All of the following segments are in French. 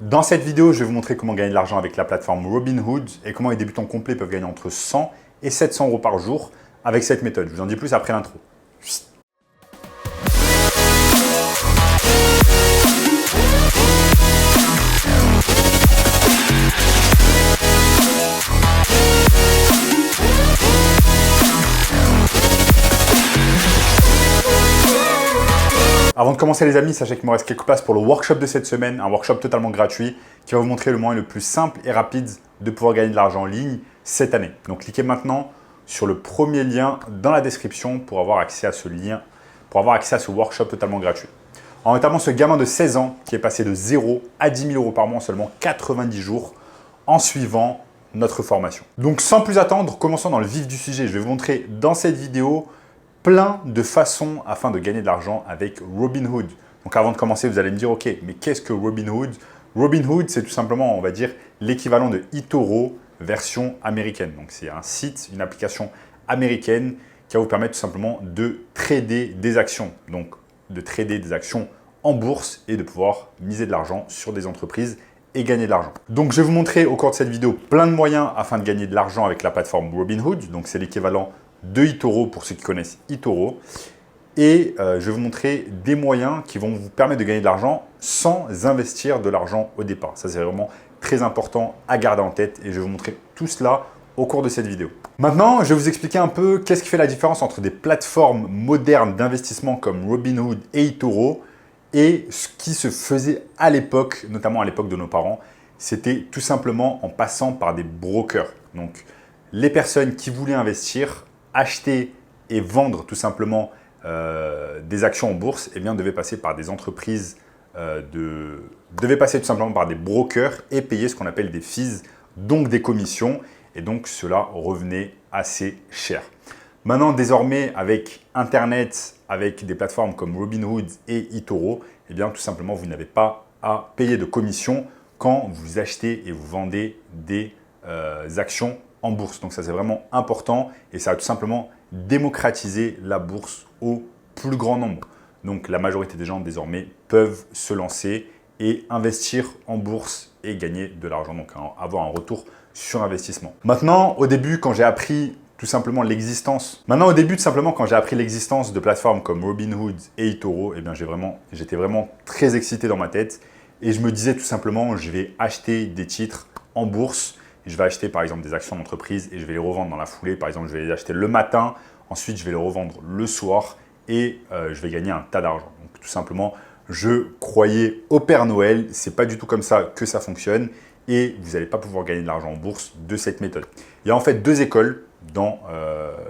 Dans cette vidéo, je vais vous montrer comment gagner de l'argent avec la plateforme Robinhood et comment les débutants complets peuvent gagner entre 100 et 700 euros par jour avec cette méthode. Je vous en dis plus après l'intro. Avant de commencer les amis, sachez qu'il me reste quelques places pour le workshop de cette semaine, un workshop totalement gratuit qui va vous montrer le moyen le plus simple et rapide de pouvoir gagner de l'argent en ligne cette année. Donc cliquez maintenant sur le premier lien dans la description pour avoir accès à ce lien, pour avoir accès à ce workshop totalement gratuit. En notamment ce gamin de 16 ans qui est passé de 0 à 10 000 euros par mois en seulement 90 jours en suivant notre formation. Donc sans plus attendre, commençons dans le vif du sujet. Je vais vous montrer dans cette vidéo plein de façons afin de gagner de l'argent avec Robinhood. Donc avant de commencer, vous allez me dire, ok, mais qu'est-ce que Robinhood? Robinhood, c'est tout simplement, on va dire, l'équivalent de eToro version américaine. Donc c'est un site, une application américaine qui va vous permettre tout simplement de trader des actions. Donc de trader des actions en bourse et de pouvoir miser de l'argent sur des entreprises et gagner de l'argent. Donc je vais vous montrer au cours de cette vidéo plein de moyens afin de gagner de l'argent avec la plateforme Robinhood. Donc c'est l'équivalent de eToro pour ceux qui connaissent eToro. Et je vais vous montrer des moyens qui vont vous permettre de gagner de l'argent sans investir de l'argent au départ. Ça, c'est vraiment très important à garder en tête et je vais vous montrer tout cela au cours de cette vidéo. Maintenant, je vais vous expliquer un peu qu'est-ce qui fait la différence entre des plateformes modernes d'investissement comme Robinhood et eToro et ce qui se faisait à l'époque, notamment à l'époque de nos parents. C'était tout simplement en passant par des brokers. Donc, les personnes qui voulaient investir, acheter et vendre tout simplement des actions en bourse, eh bien, devaient passer par des entreprises, devaient passer tout simplement par des brokers et payer ce qu'on appelle des fees, donc des commissions. Et donc, cela revenait assez cher. Maintenant, désormais, avec Internet, avec des plateformes comme Robinhood et eToro, eh bien, tout simplement, vous n'avez pas à payer de commission quand vous achetez et vous vendez des actions en bourse. Donc ça, c'est vraiment important et ça a tout simplement démocratisé la bourse au plus grand nombre. Donc la majorité des gens désormais peuvent se lancer et investir en bourse et gagner de l'argent, donc avoir un retour sur investissement. Maintenant, au début, quand j'ai appris tout simplement l'existence de plateformes comme Robinhood et eToro, eh bien j'étais vraiment très excité dans ma tête et je me disais tout simplement, je vais acheter des titres en bourse. Je vais acheter par exemple des actions d'entreprise et je vais les revendre dans la foulée. Par exemple, je vais les acheter le matin, ensuite je vais les revendre le soir et je vais gagner un tas d'argent. Donc tout simplement, je croyais au Père Noël. Ce n'est pas du tout comme ça que ça fonctionne et vous n'allez pas pouvoir gagner de l'argent en bourse de cette méthode. Il y a en fait deux écoles dans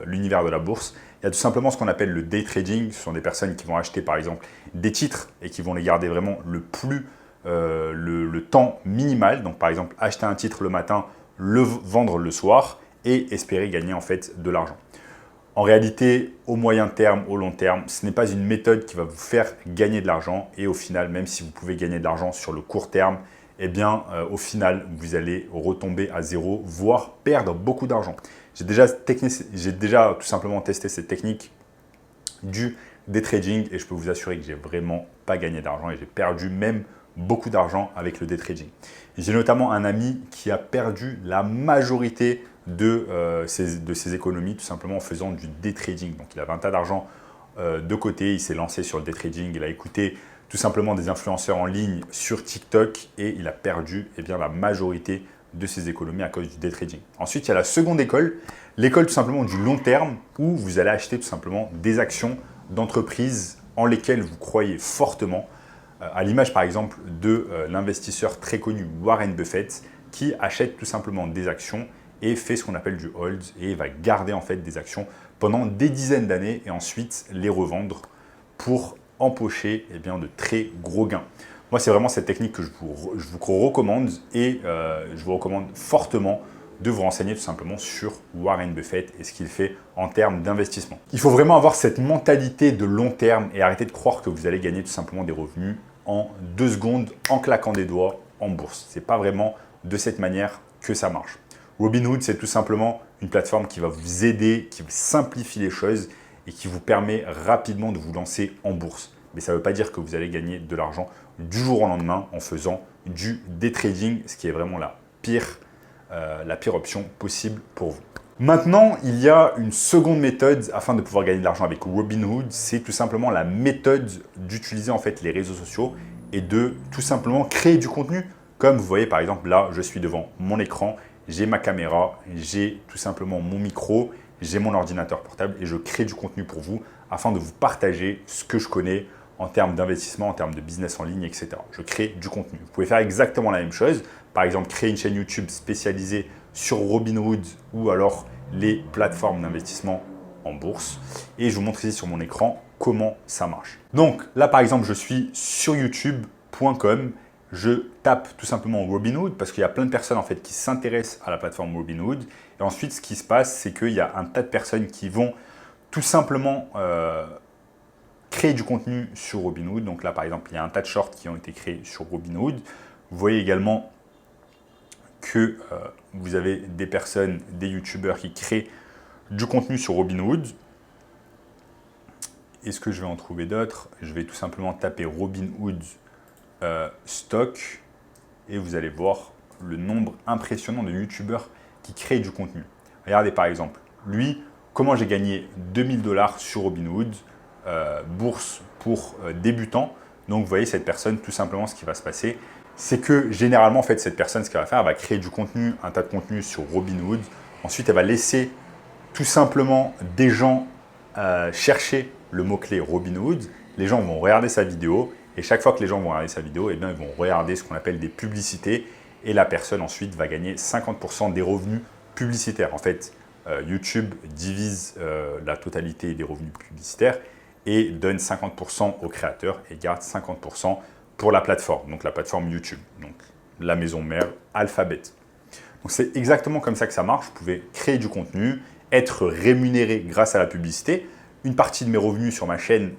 l'univers de la bourse. Il y a tout simplement ce qu'on appelle le day trading. Ce sont des personnes qui vont acheter par exemple des titres et qui vont les garder vraiment le temps minimal. Donc par exemple, acheter un titre le matin, le vendre le soir et espérer gagner en fait de l'argent. En réalité, au moyen terme, au long terme, ce n'est pas une méthode qui va vous faire gagner de l'argent et au final, même si vous pouvez gagner de l'argent sur le court terme, eh bien au final, vous allez retomber à zéro, voire perdre beaucoup d'argent. J'ai déjà tout simplement testé cette technique du day trading et je peux vous assurer que j'ai vraiment pas gagné d'argent et j'ai perdu même beaucoup d'argent avec le day trading. J'ai notamment un ami qui a perdu la majorité de ses économies tout simplement en faisant du day trading. Donc il avait un tas d'argent de côté, il s'est lancé sur le day trading, il a écouté tout simplement des influenceurs en ligne sur TikTok et il a perdu la majorité de ses économies à cause du day trading. Ensuite, il y a la seconde école, l'école tout simplement du long terme où vous allez acheter tout simplement des actions d'entreprises en lesquelles vous croyez fortement. À l'image par exemple de l'investisseur très connu Warren Buffett qui achète tout simplement des actions et fait ce qu'on appelle du hold et va garder en fait des actions pendant des dizaines d'années et ensuite les revendre pour empocher de très gros gains. Moi, c'est vraiment cette technique que je vous recommande et je vous recommande fortement de vous renseigner tout simplement sur Warren Buffett et ce qu'il fait en termes d'investissement. Il faut vraiment avoir cette mentalité de long terme et arrêter de croire que vous allez gagner tout simplement des revenus en 2 secondes en claquant des doigts en bourse. Ce n'est pas vraiment de cette manière que ça marche. Robinhood, c'est tout simplement une plateforme qui va vous aider, qui vous simplifie les choses et qui vous permet rapidement de vous lancer en bourse. mais ça ne veut pas dire que vous allez gagner de l'argent du jour au lendemain en faisant du day trading, ce qui est vraiment la pire option possible pour vous. Maintenant, il y a une seconde méthode afin de pouvoir gagner de l'argent avec Robinhood. C'est tout simplement la méthode d'utiliser en fait les réseaux sociaux et de tout simplement créer du contenu. Comme vous voyez par exemple là, je suis devant mon écran, j'ai ma caméra, j'ai tout simplement mon micro, j'ai mon ordinateur portable et je crée du contenu pour vous afin de vous partager ce que je connais en termes d'investissement, en termes de business en ligne, etc. Je crée du contenu. Vous pouvez faire exactement la même chose. Par exemple, créer une chaîne YouTube spécialisée sur Robinhood ou alors les plateformes d'investissement en bourse. Et je vous montre ici sur mon écran comment ça marche. Donc là, par exemple, je suis sur youtube.com. Je tape tout simplement Robinhood parce qu'il y a plein de personnes en fait qui s'intéressent à la plateforme Robinhood. Et ensuite, ce qui se passe, c'est qu'il y a un tas de personnes qui vont tout simplement créer du contenu sur Robinhood. Donc là, par exemple, il y a un tas de shorts qui ont été créés sur Robinhood. Vous voyez également que vous avez des personnes, des youtubeurs qui créent du contenu sur Robinhood. Est-ce que je vais en trouver d'autres? Je vais tout simplement taper Robinhood stock et vous allez voir le nombre impressionnant de youtubeurs qui créent du contenu. Regardez par exemple, lui, comment j'ai gagné 2000 $ sur Robinhood, bourse pour débutants. Donc vous voyez cette personne, tout simplement ce qui va se passer, c'est que généralement en fait cette personne ce qu'elle va faire, elle va créer du contenu, un tas de contenu sur Robinhood. Ensuite elle va laisser tout simplement des gens chercher le mot-clé Robinhood. Les gens vont regarder sa vidéo et chaque fois que les gens vont regarder sa vidéo, eh bien, ils vont regarder ce qu'on appelle des publicités et la personne ensuite va gagner 50% des revenus publicitaires. En fait, YouTube divise la totalité des revenus publicitaires et donne 50% aux créateurs et garde 50% pour la plateforme, donc la plateforme YouTube, donc la maison mère Alphabet. Donc c'est exactement comme ça que ça marche. Vous pouvez créer du contenu, être rémunéré grâce à la publicité. Une partie de mes revenus sur ma chaîne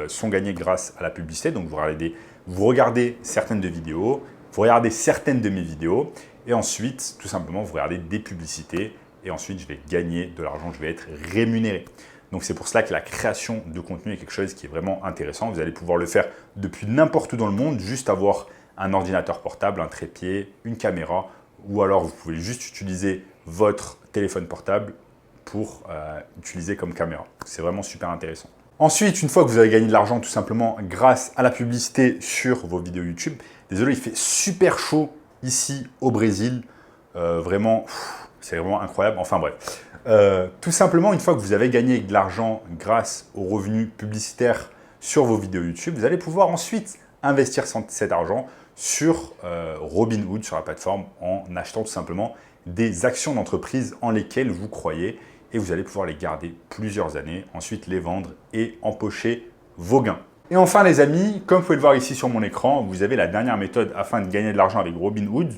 sont gagnés grâce à la publicité. Donc vous regardez certaines de vidéos, vous regardez certaines de mes vidéos et ensuite, tout simplement, vous regardez des publicités et ensuite, je vais gagner de l'argent, je vais être rémunéré. Donc, c'est pour cela que la création de contenu est quelque chose qui est vraiment intéressant. Vous allez pouvoir le faire depuis n'importe où dans le monde, juste avoir un ordinateur portable, un trépied, une caméra ou alors vous pouvez juste utiliser votre téléphone portable pour utiliser comme caméra. C'est vraiment super intéressant. Ensuite, une fois que vous avez gagné de l'argent tout simplement grâce à la publicité sur vos vidéos YouTube, désolé, il fait super chaud ici au Brésil. Vraiment, c'est vraiment incroyable. Enfin bref, tout simplement, une fois que vous avez gagné de l'argent grâce aux revenus publicitaires sur vos vidéos YouTube, vous allez pouvoir ensuite investir cet argent sur Robinhood, sur la plateforme, en achetant tout simplement des actions d'entreprise en lesquelles vous croyez et vous allez pouvoir les garder plusieurs années, ensuite les vendre et empocher vos gains. Et enfin les amis, comme vous pouvez le voir ici sur mon écran, vous avez la dernière méthode afin de gagner de l'argent avec Robinhood,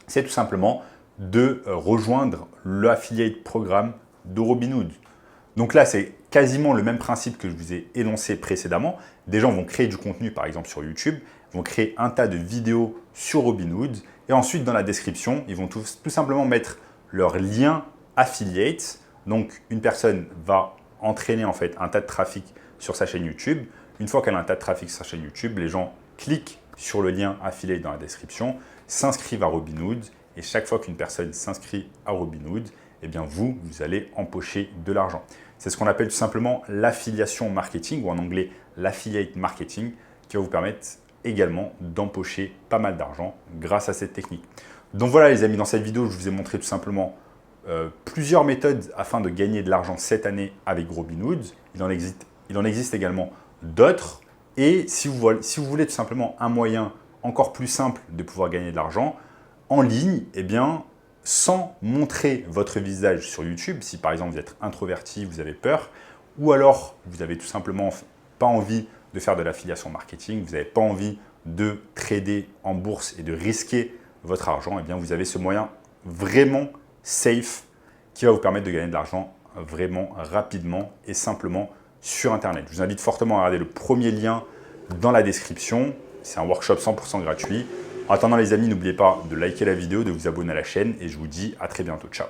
c'est tout simplement de rejoindre l'affiliate programme de Robinhood. Donc là, c'est quasiment le même principe que je vous ai énoncé précédemment. Des gens vont créer du contenu, par exemple sur YouTube, vont créer un tas de vidéos sur Robinhood et ensuite dans la description, ils vont tout simplement mettre leur lien affiliate. Donc une personne va entraîner en fait un tas de trafic sur sa chaîne YouTube. Une fois qu'elle a un tas de trafic sur sa chaîne YouTube, les gens cliquent sur le lien affiliate dans la description, s'inscrivent à Robinhood et chaque fois qu'une personne s'inscrit à Robinhood, eh bien vous allez empocher de l'argent. C'est ce qu'on appelle tout simplement l'affiliation marketing ou en anglais l'affiliate marketing qui va vous permettre également d'empocher pas mal d'argent grâce à cette technique. Donc voilà les amis, dans cette vidéo, je vous ai montré tout simplement plusieurs méthodes afin de gagner de l'argent cette année avec Robinhood. Il en existe également d'autres. Et si vous voulez tout simplement un moyen encore plus simple de pouvoir gagner de l'argent en ligne, eh bien, sans montrer votre visage sur YouTube, si par exemple vous êtes introverti, vous avez peur, ou alors vous n'avez tout simplement pas envie de faire de l'affiliation marketing, vous n'avez pas envie de trader en bourse et de risquer votre argent, eh bien vous avez ce moyen vraiment safe qui va vous permettre de gagner de l'argent vraiment rapidement et simplement sur Internet. Je vous invite fortement à regarder le premier lien dans la description. C'est un workshop 100% gratuit. En attendant les amis, n'oubliez pas de liker la vidéo, de vous abonner à la chaîne et je vous dis à très bientôt. Ciao.